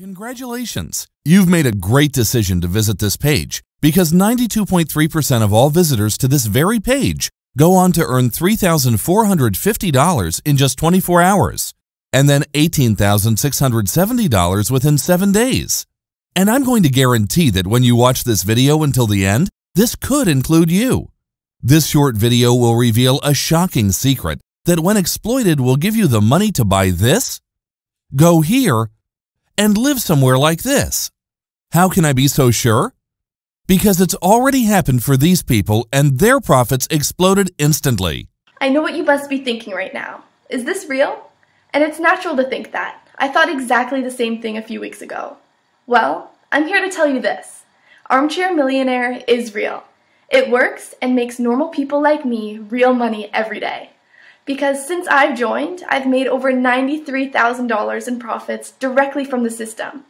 Congratulations! You've made a great decision to visit this page because 92.3% of all visitors to this very page go on to earn $3,450 in just 24 hours and then $18,670 within 7 days. And I'm going to guarantee that when you watch this video until the end, this could include you. This short video will reveal a shocking secret that when exploited will give you the money to buy this, go here, and live somewhere like this. How can I be so sure? Because it's already happened for these people and their profits exploded instantly. I know what you must be thinking right now. Is this real? And it's natural to think that. I thought exactly the same thing a few weeks ago. Well, I'm here to tell you this. Armchair Millionaire is real. It works and makes normal people like me real money every day. Because since I've joined, I've made over $93,000 in profits directly from the system.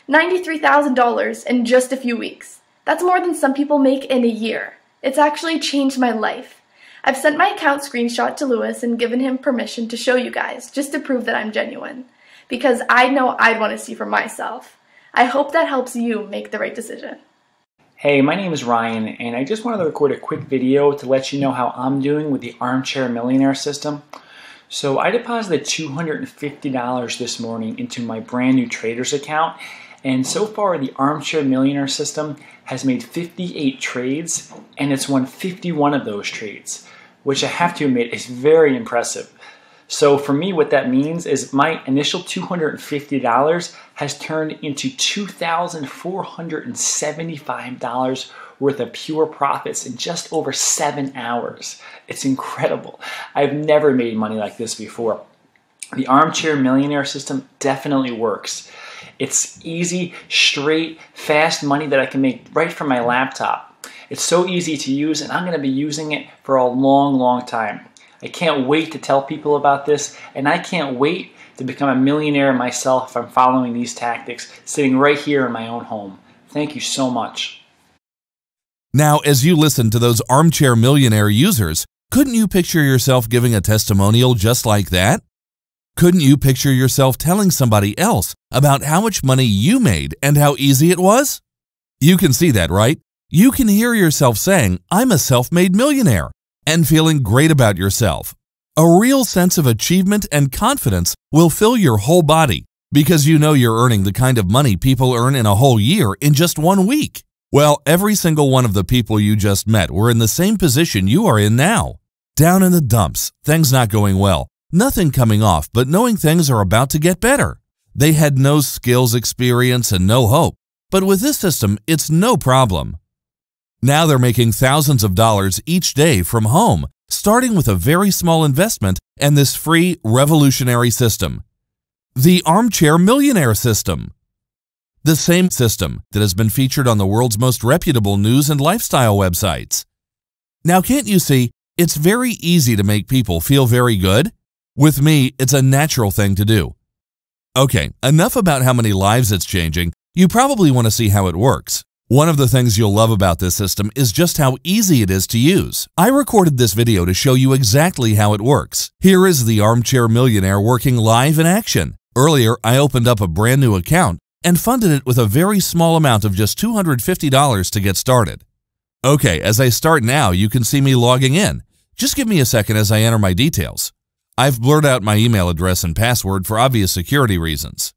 $93,000 in just a few weeks. That's more than some people make in a year. It's actually changed my life. I've sent my account screenshot to Lewis and given him permission to show you guys, just to prove that I'm genuine. Because I know I'd want to see for myself. I hope that helps you make the right decision. Hey, my name is Ryan, and I just wanted to record a quick video to let you know how I'm doing with the Armchair Millionaire system. So I deposited $250 this morning into my brand new Traders account, and so far the Armchair Millionaire system has made 58 trades, and it's won 51 of those trades, which I have to admit is very impressive. So for me, what that means is my initial $250 has turned into $2,475 worth of pure profits in just over 7 hours. It's incredible. I've never made money like this before. The Armchair Millionaire system definitely works. It's easy, straight, fast money that I can make right from my laptop. It's so easy to use, and I'm going to be using it for a long, long time. I can't wait to tell people about this, and I can't wait to become a millionaire myself if I'm following these tactics, sitting right here in my own home. Thank you so much. Now, as you listen to those Armchair Millionaire users, couldn't you picture yourself giving a testimonial just like that? Couldn't you picture yourself telling somebody else about how much money you made and how easy it was? You can see that, right? You can hear yourself saying, "I'm a self-made millionaire," and feeling great about yourself. A real sense of achievement and confidence will fill your whole body because you know you're earning the kind of money people earn in a whole year in just 1 week. Well, every single one of the people you just met were in the same position you are in now. Down in the dumps, things not going well, nothing coming off, but knowing things are about to get better. They had no skills, experience, and no hope. But with this system, it's no problem. Now they're making thousands of dollars each day from home, starting with a very small investment and this free, revolutionary system. The Armchair Millionaire system. The same system that has been featured on the world's most reputable news and lifestyle websites. Now, can't you see, it's very easy to make people feel very good? With me, it's a natural thing to do. Okay, enough about how many lives it's changing. You probably want to see how it works. One of the things you'll love about this system is just how easy it is to use. I recorded this video to show you exactly how it works. Here is the Armchair Millionaire working live in action. Earlier, I opened up a brand new account and funded it with a very small amount of just $250 to get started. Okay, as I start now, you can see me logging in. Just give me a second as I enter my details. I've blurred out my email address and password for obvious security reasons.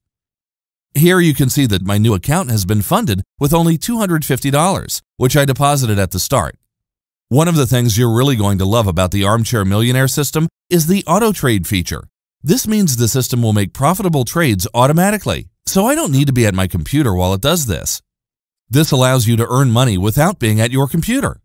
Here you can see that my new account has been funded with only $250, which I deposited at the start. One of the things you're really going to love about the Armchair Millionaire system is the auto trade feature. This means the system will make profitable trades automatically, so I don't need to be at my computer while it does this. This allows you to earn money without being at your computer.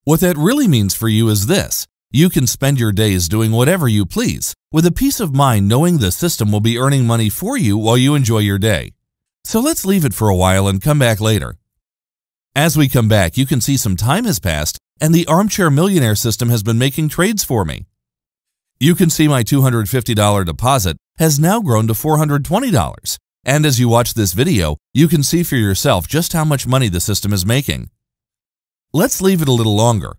What that really means for you is this. You can spend your days doing whatever you please, with a peace of mind knowing the system will be earning money for you while you enjoy your day. So let's leave it for a while and come back later. As we come back, you can see some time has passed and the Armchair Millionaire system has been making trades for me. You can see my $250 deposit has now grown to $420. And as you watch this video, you can see for yourself just how much money the system is making. Let's leave it a little longer.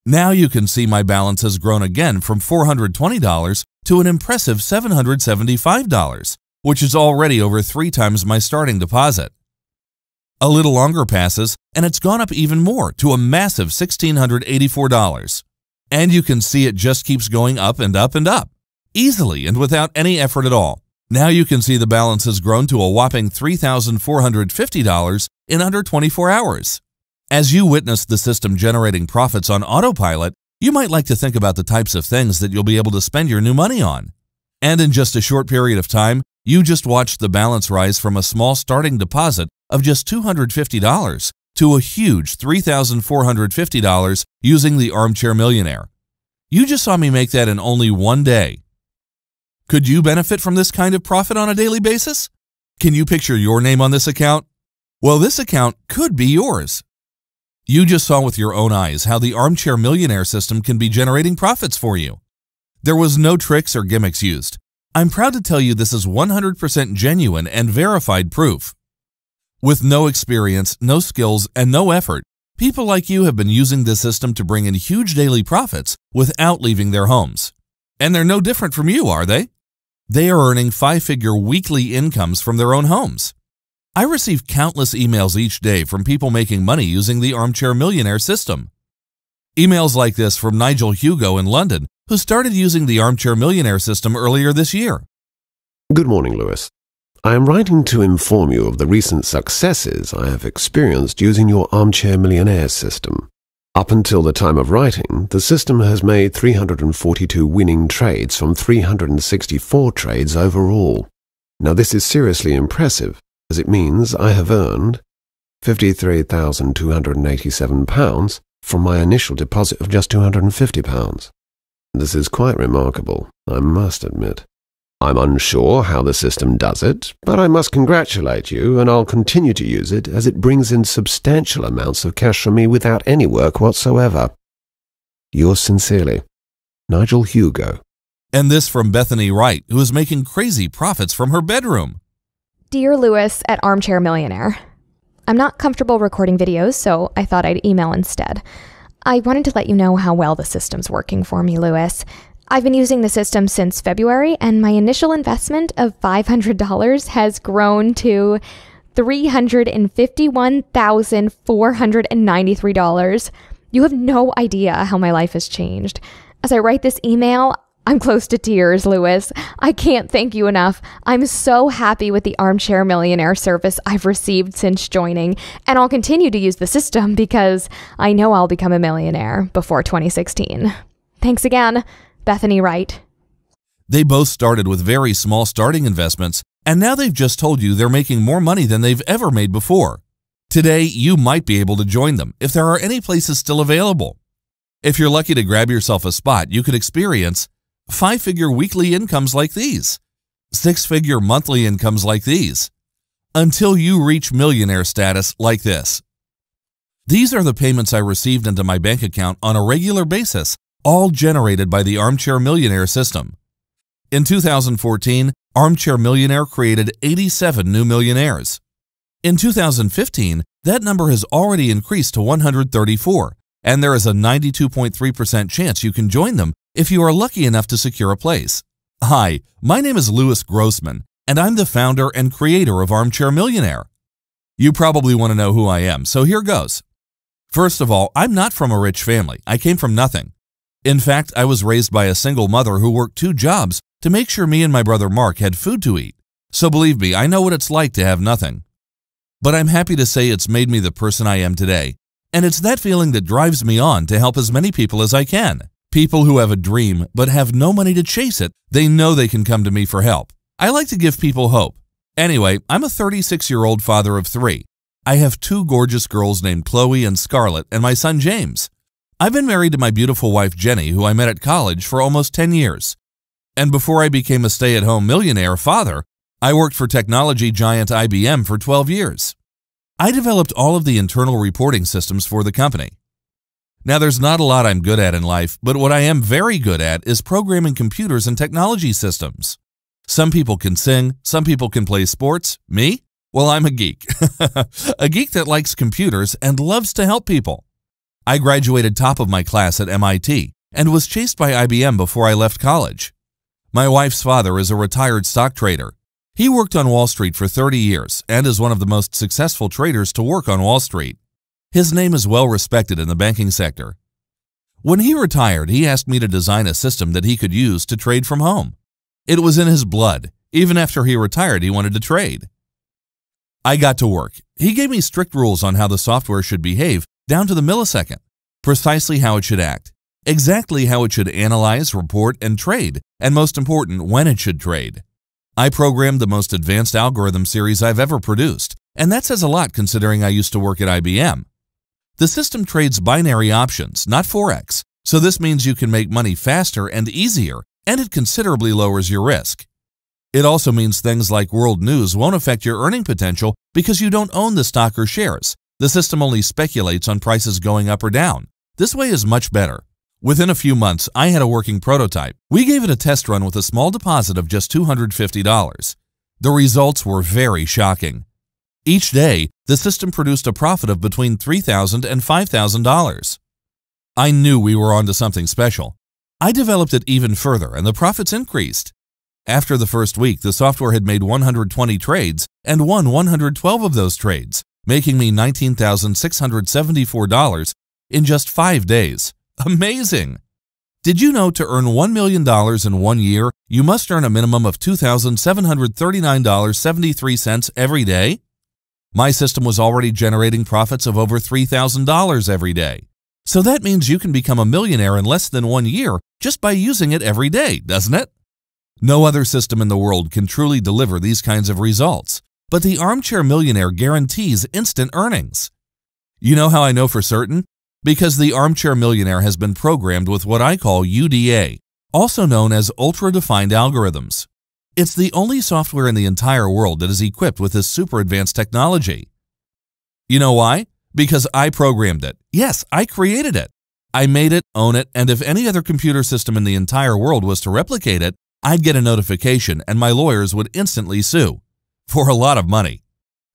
Now you can see my balance has grown again from $420 to an impressive $775, which is already over 3 times my starting deposit. A little longer passes, and it's gone up even more to a massive $1,684. And you can see it just keeps going up and up and up, easily and without any effort at all. Now you can see the balance has grown to a whopping $3,450 in under 24 hours. As you witness the system generating profits on autopilot, you might like to think about the types of things that you'll be able to spend your new money on. And in just a short period of time, you just watched the balance rise from a small starting deposit of just $250 to a huge $3,450 using the Armchair Millionaire. You just saw me make that in only one day. Could you benefit from this kind of profit on a daily basis? Can you picture your name on this account? Well, this account could be yours. You just saw with your own eyes how the Armchair Millionaire system can be generating profits for you. There was no tricks or gimmicks used. I'm proud to tell you this is 100% genuine and verified proof. With no experience, no skills, and no effort, people like you have been using this system to bring in huge daily profits without leaving their homes. And they're no different from you, are they? They are earning 5-figure weekly incomes from their own homes. I receive countless emails each day from people making money using the Armchair Millionaire system. Emails like this from Nigel Hugo in London, who started using the Armchair Millionaire system earlier this year. Good morning, Lewis. I am writing to inform you of the recent successes I have experienced using your Armchair Millionaire system. Up until the time of writing, the system has made 342 winning trades from 364 trades overall. Now this is seriously impressive, as it means I have earned £53,287 from my initial deposit of just £250. This is quite remarkable, I must admit. I'm unsure how the system does it, but I must congratulate you, and I'll continue to use it as it brings in substantial amounts of cash for me without any work whatsoever. Yours sincerely, Nigel Hugo. And this from Bethany Wright, who is making crazy profits from her bedroom. Dear Lewis at Armchair Millionaire, I'm not comfortable recording videos, so I thought I'd email instead. I wanted to let you know how well the system's working for me, Lewis. I've been using the system since February, and my initial investment of $500 has grown to $351,493. You have no idea how my life has changed. As I write this email, I'm close to tears, Lewis. I can't thank you enough. I'm so happy with the Armchair Millionaire service I've received since joining, and I'll continue to use the system because I know I'll become a millionaire before 2016. Thanks again, Bethany Wright. They both started with very small starting investments, and now they've just told you they're making more money than they've ever made before. Today, you might be able to join them if there are any places still available. If you're lucky to grab yourself a spot, you could experience 5-figure weekly incomes like these, 6-figure monthly incomes like these, until you reach millionaire status like this. These are the payments I received into my bank account on a regular basis, all generated by the Armchair Millionaire system. In 2014, Armchair Millionaire created 87 new millionaires. In 2015, that number has already increased to 134, and there is a 92.3% chance you can join them if you are lucky enough to secure a place. Hi, my name is Lewis Grossman, and I'm the founder and creator of Armchair Millionaire. You probably want to know who I am, so here goes. First of all, I'm not from a rich family. I came from nothing. In fact, I was raised by a single mother who worked 2 jobs to make sure me and my brother Mark had food to eat. So believe me, I know what it's like to have nothing. But I'm happy to say it's made me the person I am today. And it's that feeling that drives me on to help as many people as I can. People who have a dream but have no money to chase it, they know they can come to me for help. I like to give people hope. Anyway, I'm a 36-year-old father of 3. I have 2 gorgeous girls named Chloe and Scarlett and my son James. I've been married to my beautiful wife Jenny, who I met at college, for almost 10 years. And before I became a stay-at-home millionaire father, I worked for technology giant IBM for 12 years. I developed all of the internal reporting systems for the company. Now, there's not a lot I'm good at in life, but what I am very good at is programming computers and technology systems. Some people can sing, some people can play sports. Me? Well, I'm a geek. A geek that likes computers and loves to help people. I graduated top of my class at MIT and was chased by IBM before I left college. My wife's father is a retired stock trader. He worked on Wall Street for 30 years and is one of the most successful traders to work on Wall Street. His name is well respected in the banking sector. When he retired, he asked me to design a system that he could use to trade from home. It was in his blood. Even after he retired, he wanted to trade. I got to work. He gave me strict rules on how the software should behave, down to the millisecond, precisely how it should act, exactly how it should analyze, report, and trade, and most important, when it should trade. I programmed the most advanced algorithm series I've ever produced, and that says a lot considering I used to work at IBM. The system trades binary options, not Forex, so this means you can make money faster and easier, and it considerably lowers your risk. It also means things like world news won't affect your earning potential because you don't own the stock or shares. The system only speculates on prices going up or down. This way is much better. Within a few months, I had a working prototype. We gave it a test run with a small deposit of just $250. The results were very shocking. Each day, the system produced a profit of between $3,000 and $5,000. I knew we were onto something special. I developed it even further, and the profits increased. After the first week, the software had made 120 trades and won 112 of those trades, making me $19,674 in just 5 days. Amazing! Did you know to earn $1 million in 1 year, you must earn a minimum of $2,739.73 every day? My system was already generating profits of over $3,000 every day. So that means you can become a millionaire in less than 1 year just by using it every day, doesn't it? No other system in the world can truly deliver these kinds of results, but the Armchair Millionaire guarantees instant earnings. You know how I know for certain? Because the Armchair Millionaire has been programmed with what I call UDA, also known as Ultra-Defined Algorithms. It's the only software in the entire world that is equipped with this super advanced technology. You know why? Because I programmed it. Yes, I created it. I made it, own it, and if any other computer system in the entire world was to replicate it, I'd get a notification and my lawyers would instantly sue. For a lot of money.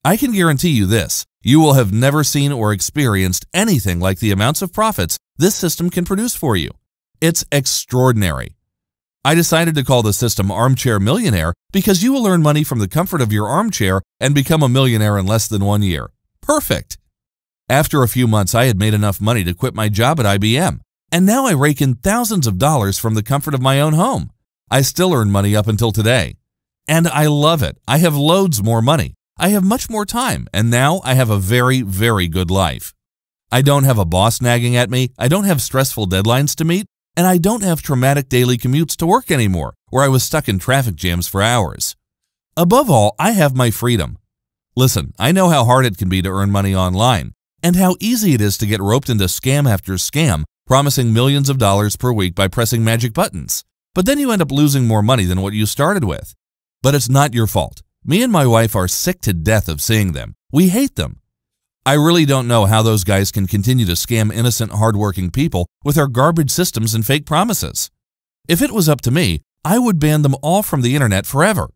I can guarantee you this, you will have never seen or experienced anything like the amounts of profits this system can produce for you. It's extraordinary. I decided to call the system Armchair Millionaire because you will earn money from the comfort of your armchair and become a millionaire in less than 1 year. Perfect! After a few months, I had made enough money to quit my job at IBM, and now I rake in thousands of dollars from the comfort of my own home. I still earn money up until today. And I love it. I have loads more money. I have much more time, and now I have a very, very good life. I don't have a boss nagging at me, I don't have stressful deadlines to meet, and I don't have traumatic daily commutes to work anymore, where I was stuck in traffic jams for hours. Above all, I have my freedom. Listen, I know how hard it can be to earn money online, and how easy it is to get roped into scam after scam, promising millions of dollars per week by pressing magic buttons. But then you end up losing more money than what you started with. But it's not your fault. Me and my wife are sick to death of seeing them. We hate them. I really don't know how those guys can continue to scam innocent, hardworking people with their garbage systems and fake promises. If it was up to me, I would ban them all from the internet forever.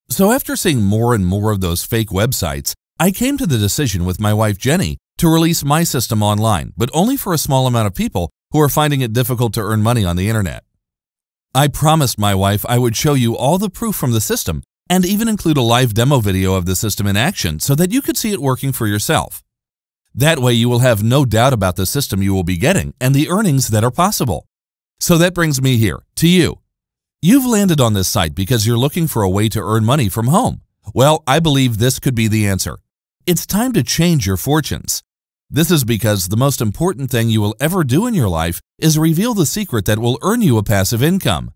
So after seeing more and more of those fake websites, I came to the decision with my wife Jenny to release my system online, but only for a small amount of people who are finding it difficult to earn money on the internet. I promised my wife I would show you all the proof from the system and even include a live demo video of the system in action so that you could see it working for yourself. That way you will have no doubt about the system you will be getting and the earnings that are possible. So that brings me here, to you. You've landed on this site because you're looking for a way to earn money from home. Well, I believe this could be the answer. It's time to change your fortunes. This is because the most important thing you will ever do in your life is reveal the secret that will earn you a passive income.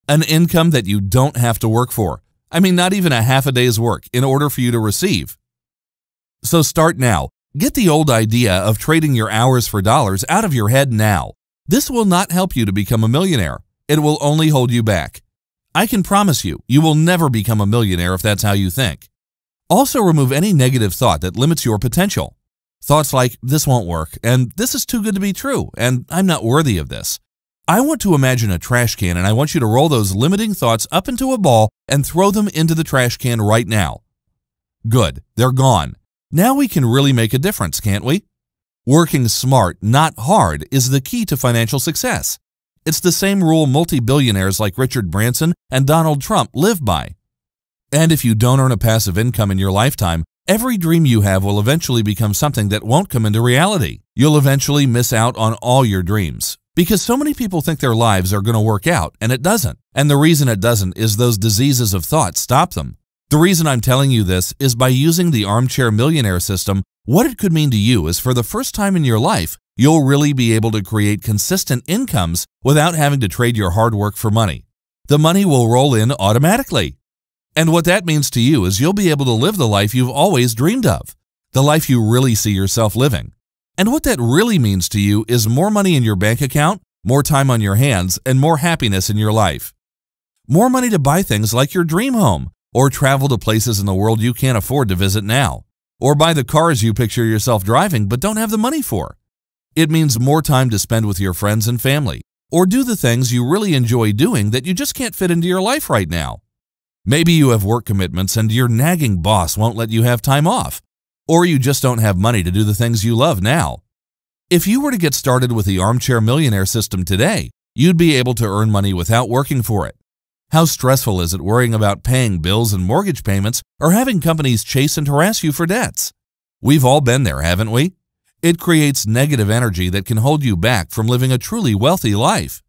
An income that you don't have to work for. I mean, not even a half a day's work in order for you to receive. So start now. Get the old idea of trading your hours for dollars out of your head now. This will not help you to become a millionaire. It will only hold you back. I can promise you, you will never become a millionaire if that's how you think. Also remove any negative thought that limits your potential. Thoughts like, this won't work, and this is too good to be true, and I'm not worthy of this. I want to imagine a trash can, and I want you to roll those limiting thoughts up into a ball and throw them into the trash can right now. Good, they're gone. Now we can really make a difference, can't we? Working smart, not hard, is the key to financial success. It's the same rule multi-billionaires like Richard Branson and Donald Trump live by. And if you don't earn a passive income in your lifetime, every dream you have will eventually become something that won't come into reality. You'll eventually miss out on all your dreams. Because so many people think their lives are going to work out, and it doesn't. And the reason it doesn't is those diseases of thought stop them. The reason I'm telling you this is by using the Armchair Millionaire system, what it could mean to you is for the first time in your life, you'll really be able to create consistent incomes without having to trade your hard work for money. The money will roll in automatically. And what that means to you is you'll be able to live the life you've always dreamed of, the life you really see yourself living. And what that really means to you is more money in your bank account, more time on your hands, and more happiness in your life. More money to buy things like your dream home, or travel to places in the world you can't afford to visit now, or buy the cars you picture yourself driving but don't have the money for. It means more time to spend with your friends and family, or do the things you really enjoy doing that you just can't fit into your life right now. Maybe you have work commitments and your nagging boss won't let you have time off, or you just don't have money to do the things you love now. If you were to get started with the Armchair Millionaire system today, you'd be able to earn money without working for it. How stressful is it worrying about paying bills and mortgage payments or having companies chase and harass you for debts? We've all been there, haven't we? It creates negative energy that can hold you back from living a truly wealthy life.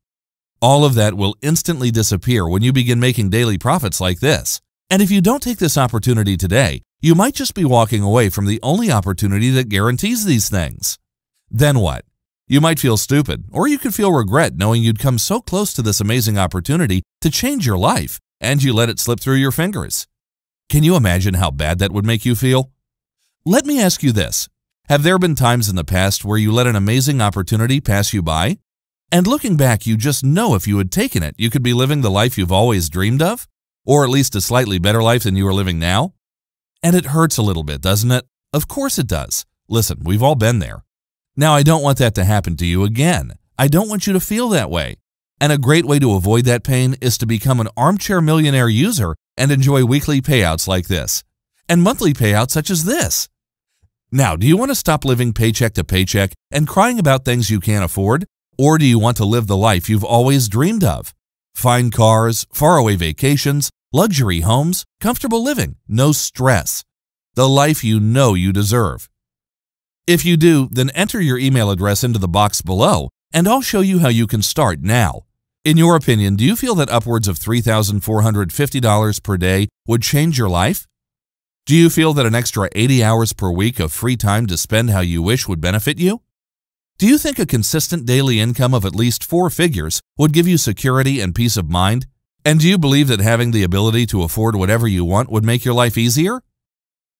All of that will instantly disappear when you begin making daily profits like this. And if you don't take this opportunity today, you might just be walking away from the only opportunity that guarantees these things. Then what? You might feel stupid, or you could feel regret knowing you'd come so close to this amazing opportunity to change your life, and you let it slip through your fingers. Can you imagine how bad that would make you feel? Let me ask you this. Have there been times in the past where you let an amazing opportunity pass you by? And looking back, you just know if you had taken it, you could be living the life you've always dreamed of? Or at least a slightly better life than you are living now? And it hurts a little bit, doesn't it? Of course it does. Listen, we've all been there. Now, I don't want that to happen to you again. I don't want you to feel that way. And a great way to avoid that pain is to become an Armchair Millionaire user and enjoy weekly payouts like this, and monthly payouts such as this. Now, do you want to stop living paycheck to paycheck and crying about things you can't afford? Or do you want to live the life you've always dreamed of? Fine cars, faraway vacations, luxury homes, comfortable living, no stress. The life you know you deserve. If you do, then enter your email address into the box below, and I'll show you how you can start now. In your opinion, do you feel that upwards of $3,450 per day would change your life? Do you feel that an extra 80 hours per week of free time to spend how you wish would benefit you? Do you think a consistent daily income of at least 4 figures would give you security and peace of mind? And do you believe that having the ability to afford whatever you want would make your life easier?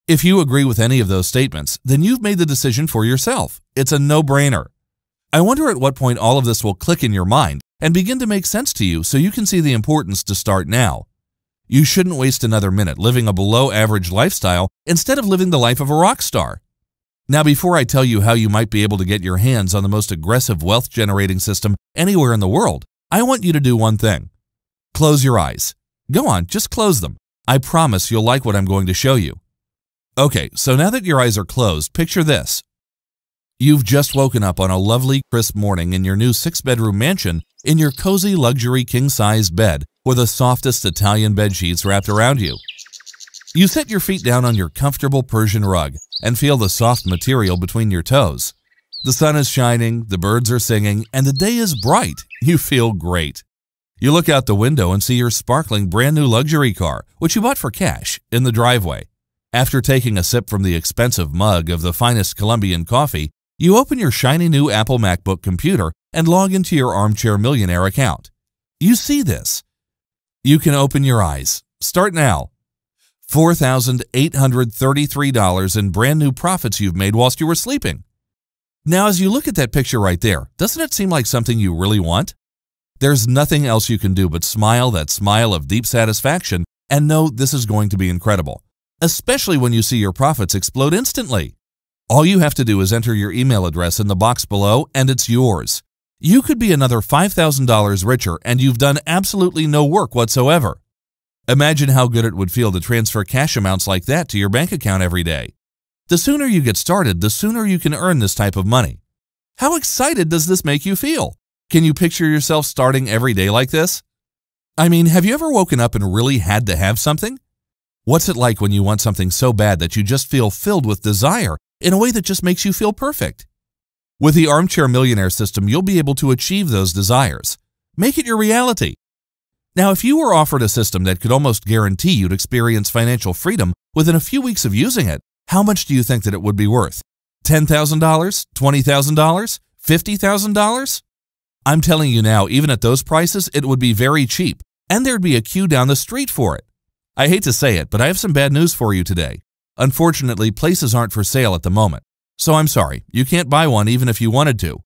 If you agree with any of those statements, then you've made the decision for yourself. It's a no-brainer. I wonder at what point all of this will click in your mind and begin to make sense to you so you can see the importance to start now. You shouldn't waste another minute living a below-average lifestyle instead of living the life of a rock star. Now, before I tell you how you might be able to get your hands on the most aggressive wealth-generating system anywhere in the world, I want you to do one thing. Close your eyes. Go on, just close them. I promise you'll like what I'm going to show you. Okay, so now that your eyes are closed, picture this. You've just woken up on a lovely, crisp morning in your new 6-bedroom mansion in your cozy luxury king-sized bed with the softest Italian bed sheets wrapped around you. You set your feet down on your comfortable Persian rug and feel the soft material between your toes. The sun is shining, the birds are singing, and the day is bright. You feel great. You look out the window and see your sparkling brand new luxury car, which you bought for cash, in the driveway. After taking a sip from the expensive mug of the finest Colombian coffee, you open your shiny new Apple MacBook computer and log into your Armchair Millionaire account. You see this. You can open your eyes. Start now. $4,833 in brand new profits you've made whilst you were sleeping. Now, as you look at that picture right there, doesn't it seem like something you really want? There's nothing else you can do but smile that smile of deep satisfaction and know this is going to be incredible, especially when you see your profits explode instantly. All you have to do is enter your email address in the box below and it's yours. You could be another $5,000 richer and you've done absolutely no work whatsoever. Imagine how good it would feel to transfer cash amounts like that to your bank account every day. The sooner you get started, the sooner you can earn this type of money. How excited does this make you feel? Can you picture yourself starting every day like this? I mean, have you ever woken up and really had to have something? What's it like when you want something so bad that you just feel filled with desire in a way that just makes you feel perfect? With the Armchair Millionaire system, you'll be able to achieve those desires. Make it your reality. Now, if you were offered a system that could almost guarantee you'd experience financial freedom within a few weeks of using it, how much do you think that it would be worth? $10,000? $20,000? $50,000? I'm telling you now, even at those prices, it would be very cheap, and there'd be a queue down the street for it. I hate to say it, but I have some bad news for you today. Unfortunately, places aren't for sale at the moment. So I'm sorry, you can't buy one even if you wanted to.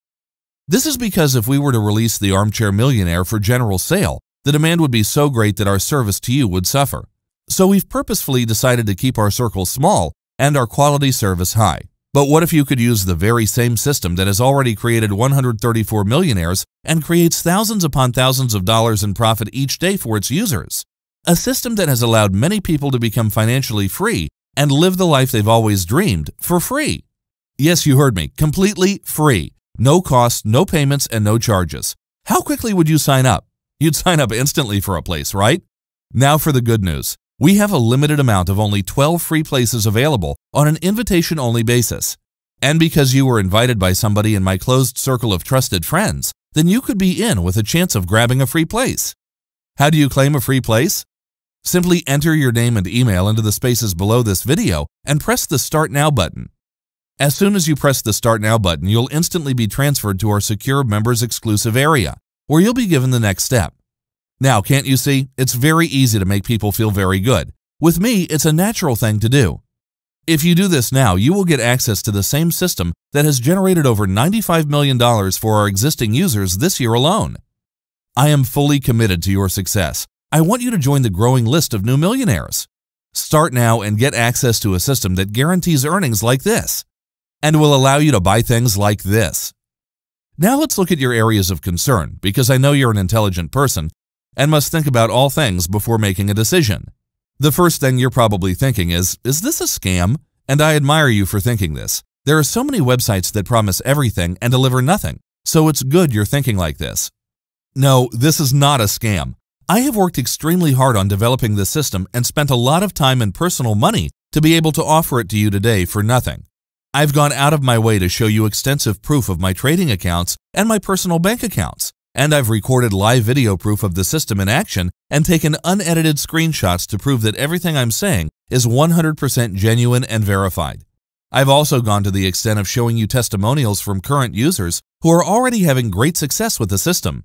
This is because if we were to release the Armchair Millionaire for general sale, the demand would be so great that our service to you would suffer. So we've purposefully decided to keep our circle small and our quality service high. But what if you could use the very same system that has already created 134 millionaires and creates thousands upon thousands of dollars in profit each day for its users? A system that has allowed many people to become financially free and live the life they've always dreamed for free. Yes, you heard me, completely free. No cost, no payments, and no charges. How quickly would you sign up? You'd sign up instantly for a place, right? Now for the good news. We have a limited amount of only 12 free places available on an invitation-only basis. And because you were invited by somebody in my closed circle of trusted friends, then you could be in with a chance of grabbing a free place. How do you claim a free place? Simply enter your name and email into the spaces below this video and press the Start Now button. As soon as you press the Start Now button, you'll instantly be transferred to our secure members exclusive area, where you'll be given the next step. Now, can't you see? It's very easy to make people feel very good. With me, it's a natural thing to do. If you do this now, you will get access to the same system that has generated over $95 million for our existing users this year alone. I am fully committed to your success. I want you to join the growing list of new millionaires. Start now and get access to a system that guarantees earnings like this and will allow you to buy things like this. Now let's look at your areas of concern, because I know you're an intelligent person and must think about all things before making a decision. The first thing you're probably thinking is this a scam? And I admire you for thinking this. There are so many websites that promise everything and deliver nothing, so it's good you're thinking like this. No, this is not a scam. I have worked extremely hard on developing this system and spent a lot of time and personal money to be able to offer it to you today for nothing. I've gone out of my way to show you extensive proof of my trading accounts and my personal bank accounts, and I've recorded live video proof of the system in action and taken unedited screenshots to prove that everything I'm saying is 100% genuine and verified. I've also gone to the extent of showing you testimonials from current users who are already having great success with the system.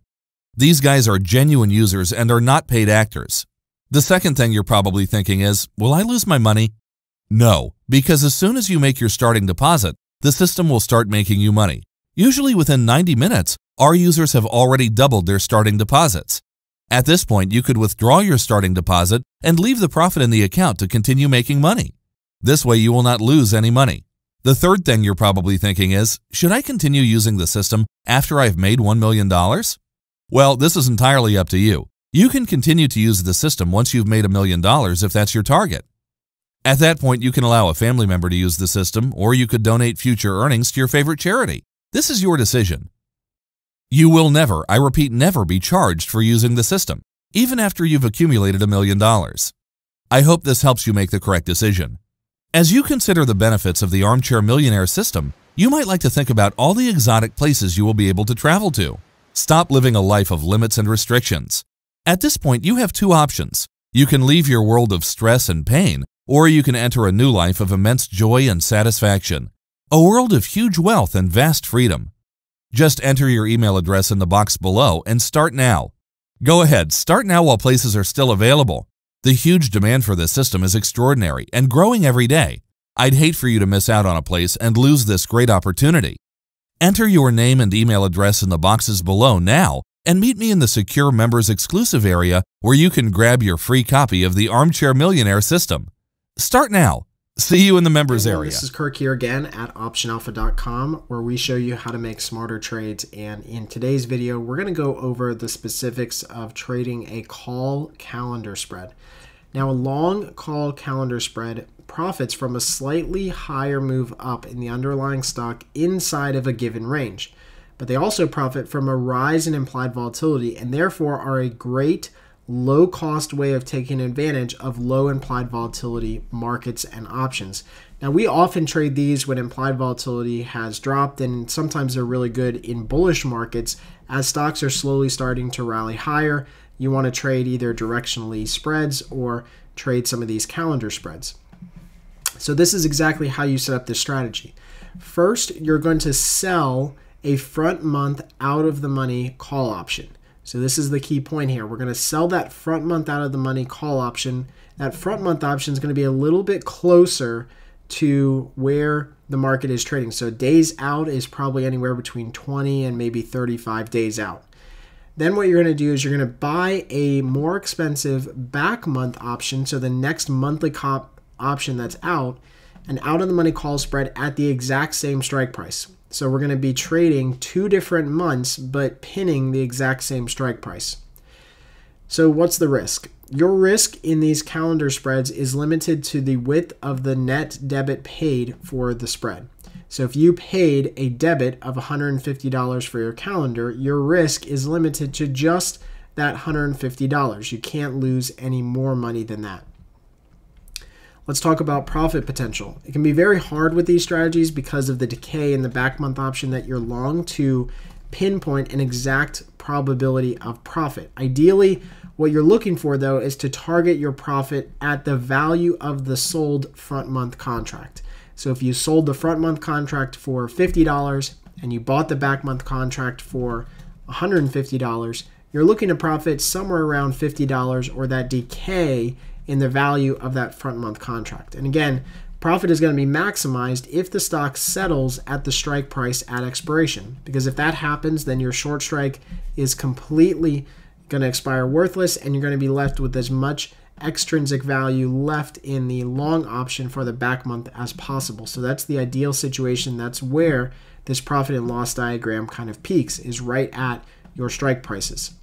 These guys are genuine users and are not paid actors. The second thing you're probably thinking is, will I lose my money? No, because as soon as you make your starting deposit, the system will start making you money. Usually within 90 minutes, our users have already doubled their starting deposits. At this point, you could withdraw your starting deposit and leave the profit in the account to continue making money. This way, you will not lose any money. The third thing you're probably thinking is, should I continue using the system after I've made $1 million? Well, this is entirely up to you. You can continue to use the system once you've made $1 million if that's your target. At that point, you can allow a family member to use the system, or you could donate future earnings to your favorite charity. This is your decision. You will never, I repeat, never be charged for using the system, even after you've accumulated $1 million. I hope this helps you make the correct decision. As you consider the benefits of the Armchair Millionaire system, you might like to think about all the exotic places you will be able to travel to. Stop living a life of limits and restrictions. At this point, you have two options. You can leave your world of stress and pain, or you can enter a new life of immense joy and satisfaction. A world of huge wealth and vast freedom. Just enter your email address in the box below and start now. Go ahead, start now while places are still available. The huge demand for this system is extraordinary and growing every day. I'd hate for you to miss out on a place and lose this great opportunity. Enter your name and email address in the boxes below now and meet me in the secure members exclusive area where you can grab your free copy of the Armchair Millionaire system. Start now. See you in the members area. This is Kirk here again at OptionAlpha.com, where we show you how to make smarter trades. And in today's video, we're going to go over the specifics of trading a call calendar spread. Now, a long call calendar spread profits from a slightly higher move up in the underlying stock inside of a given range. But they also profit from a rise in implied volatility and therefore are a great low-cost way of taking advantage of low implied volatility markets and options. Now, we often trade these when implied volatility has dropped, and sometimes they're really good in bullish markets. As stocks are slowly starting to rally higher, you want to trade either directionally spreads or trade some of these calendar spreads. So this is exactly how you set up this strategy. First, you're going to sell a front month out of the money call option. So this is the key point here. We're going to sell that front month out of the money call option. That front month option is going to be a little bit closer to where the market is trading. So days out is probably anywhere between 20 and maybe 35 days out. Then what you're going to do is you're going to buy a more expensive back month option, so the next monthly option that's out, an out of the money call spread at the exact same strike price. So we're going to be trading 2 different months but pinning the exact same strike price. So what's the risk? Your risk in these calendar spreads is limited to the width of the net debit paid for the spread. So if you paid a debit of $150 for your calendar, your risk is limited to just that $150. You can't lose any more money than that. Let's talk about profit potential. It can be very hard with these strategies because of the decay in the back month option that you're long to pinpoint an exact probability of profit. Ideally, what you're looking for, though, is to target your profit at the value of the sold front month contract. So if you sold the front month contract for $50 and you bought the back month contract for $150, you're looking to profit somewhere around $50 or that decay in the value of that front month contract. And again, profit is going to be maximized if the stock settles at the strike price at expiration, because if that happens, then your short strike is completely going to expire worthless and you're going to be left with as much extrinsic value left in the long option for the back month as possible. So that's the ideal situation. That's where this profit and loss diagram kind of peaks, is right at your strike prices.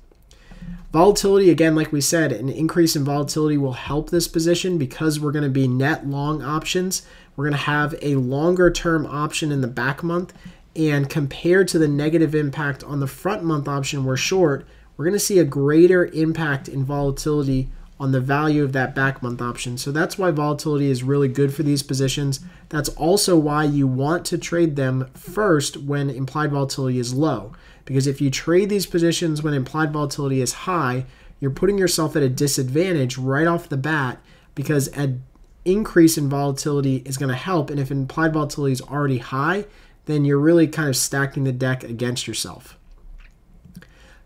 Volatility, again, like we said, an increase in volatility will help this position because we're going to be net long options. We're going to have a longer term option in the back month, and compared to the negative impact on the front month option we're short, we're going to see a greater impact in volatility on the value of that back month option. So that's why volatility is really good for these positions. That's also why you want to trade them first when implied volatility is low. Because if you trade these positions when implied volatility is high, you're putting yourself at a disadvantage right off the bat, because an increase in volatility is going to help. And if implied volatility is already high, then you're really kind of stacking the deck against yourself.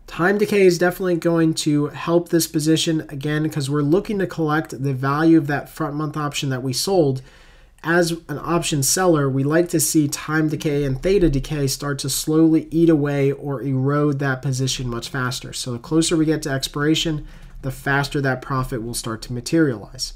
Time decay is definitely going to help this position, again, because we're looking to collect the value of that front month option that we sold. As an option seller, we like to see time decay and theta decay start to slowly eat away or erode that position much faster. So the closer we get to expiration, the faster that profit will start to materialize.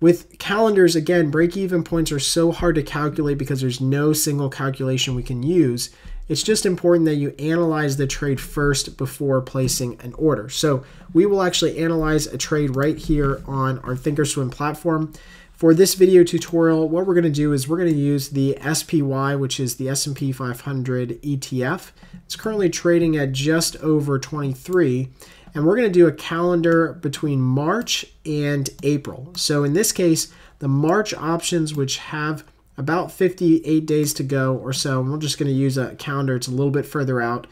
With calendars, again, break-even points are so hard to calculate because there's no single calculation we can use. It's just important that you analyze the trade first before placing an order. So we will actually analyze a trade right here on our Thinkorswim platform. For this video tutorial, what we're going to do is we're going to use the SPY, which is the S&P 500 ETF. It's currently trading at just over 23, and we're going to do a calendar between March and April. So in this case, the March options, which have about 58 days to go or so, and we're just going to use a calendar, it's a little bit further out.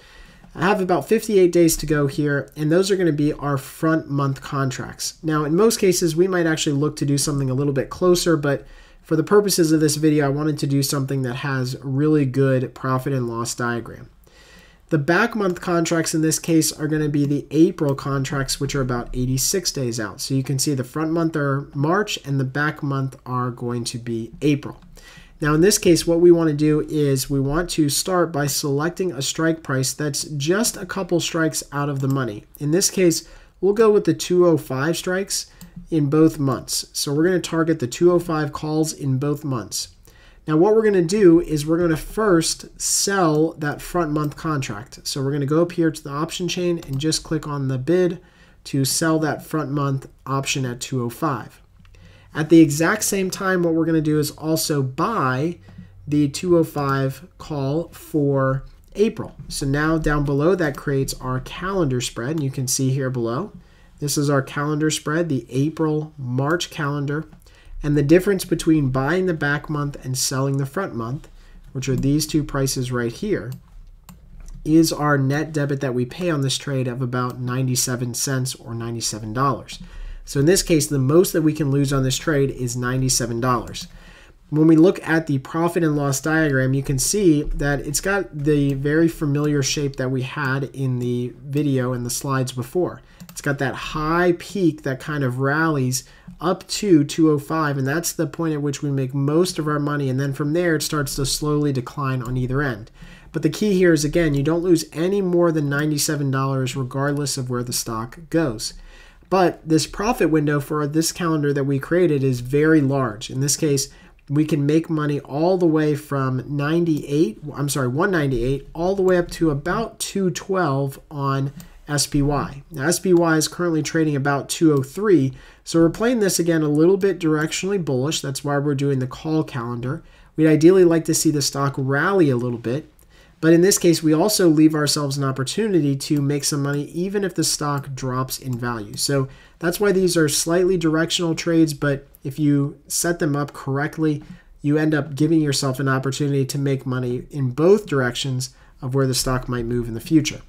I have about 58 days to go here, and those are going to be our front month contracts. Now, in most cases, we might actually look to do something a little bit closer, but for the purposes of this video, I wanted to do something that has a really good profit and loss diagram. The back month contracts in this case are going to be the April contracts, which are about 86 days out. So you can see the front month are March and the back month are going to be April. Now in this case, what we want to do is we want to start by selecting a strike price that's just a couple strikes out of the money. In this case, we'll go with the 205 strikes in both months. So we're going to target the 205 calls in both months. Now what we're going to do is we're going to first sell that front month contract. So we're going to go up here to the option chain and just click on the bid to sell that front month option at 205. At the exact same time, what we're going to do is also buy the 205 call for April. So now down below, that creates our calendar spread. And you can see here below, This is our calendar spread, the April-March calendar. And the difference between buying the back month and selling the front month, which are these two prices right here, is our net debit that we pay on this trade of about 97 cents or $97. So in this case, the most that we can lose on this trade is $97. When we look at the profit and loss diagram, you can see that it's got the very familiar shape that we had in the video and the slides before. It's got that high peak that kind of rallies up to 205, and that's the point at which we make most of our money, and then from there it starts to slowly decline on either end. But the key here is, again, you don't lose any more than $97 regardless of where the stock goes. But this profit window for this calendar that we created is very large. In this case, we can make money all the way from 198 all the way up to about 212 on SPY. Now SPY is currently trading about 203, so we're playing this again a little bit directionally bullish. That's why we're doing the call calendar. We'd ideally like to see the stock rally a little bit, but in this case we also leave ourselves an opportunity to make some money even if the stock drops in value. So that's why these are slightly directional trades, but if you set them up correctly, you end up giving yourself an opportunity to make money in both directions of where the stock might move in the future.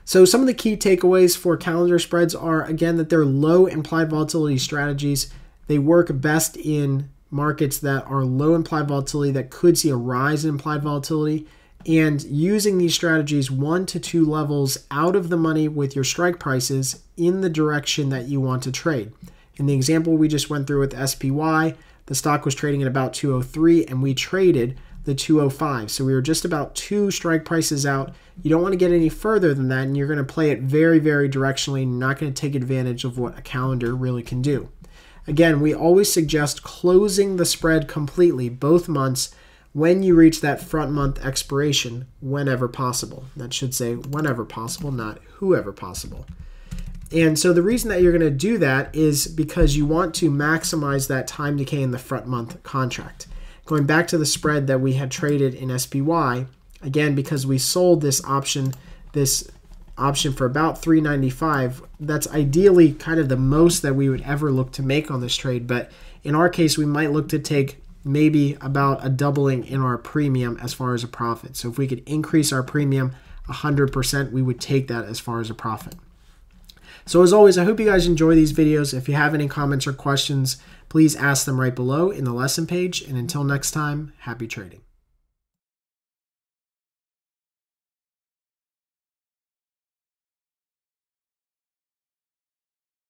So some of the key takeaways for calendar spreads are, again, that they're low implied volatility strategies. They work best in markets that are low implied volatility that could see a rise in implied volatility, and using these strategies 1 to 2 levels out of the money with your strike prices in the direction that you want to trade. In the example we just went through with SPY, the stock was trading at about 203 and we traded the 205. So we were just about 2 strike prices out. You don't want to get any further than that, and you're going to play it very, very directionally and not going to take advantage of what a calendar really can do. Again, we always suggest closing the spread completely both months when you reach that front month expiration whenever possible. That should say whenever possible, not whoever possible. And so the reason that you're going to do that is because you want to maximize that time decay in the front month contract. Going back to the spread that we had traded in SPY, again, because we sold this option for about $3.95, that's ideally kind of the most that we would ever look to make on this trade. But in our case, we might look to take maybe about a doubling in our premium as far as a profit. So if we could increase our premium 100%, we would take that as far as a profit. So as always, I hope you guys enjoy these videos. If you have any comments or questions, please ask them right below in the lesson page. And until next time, happy trading.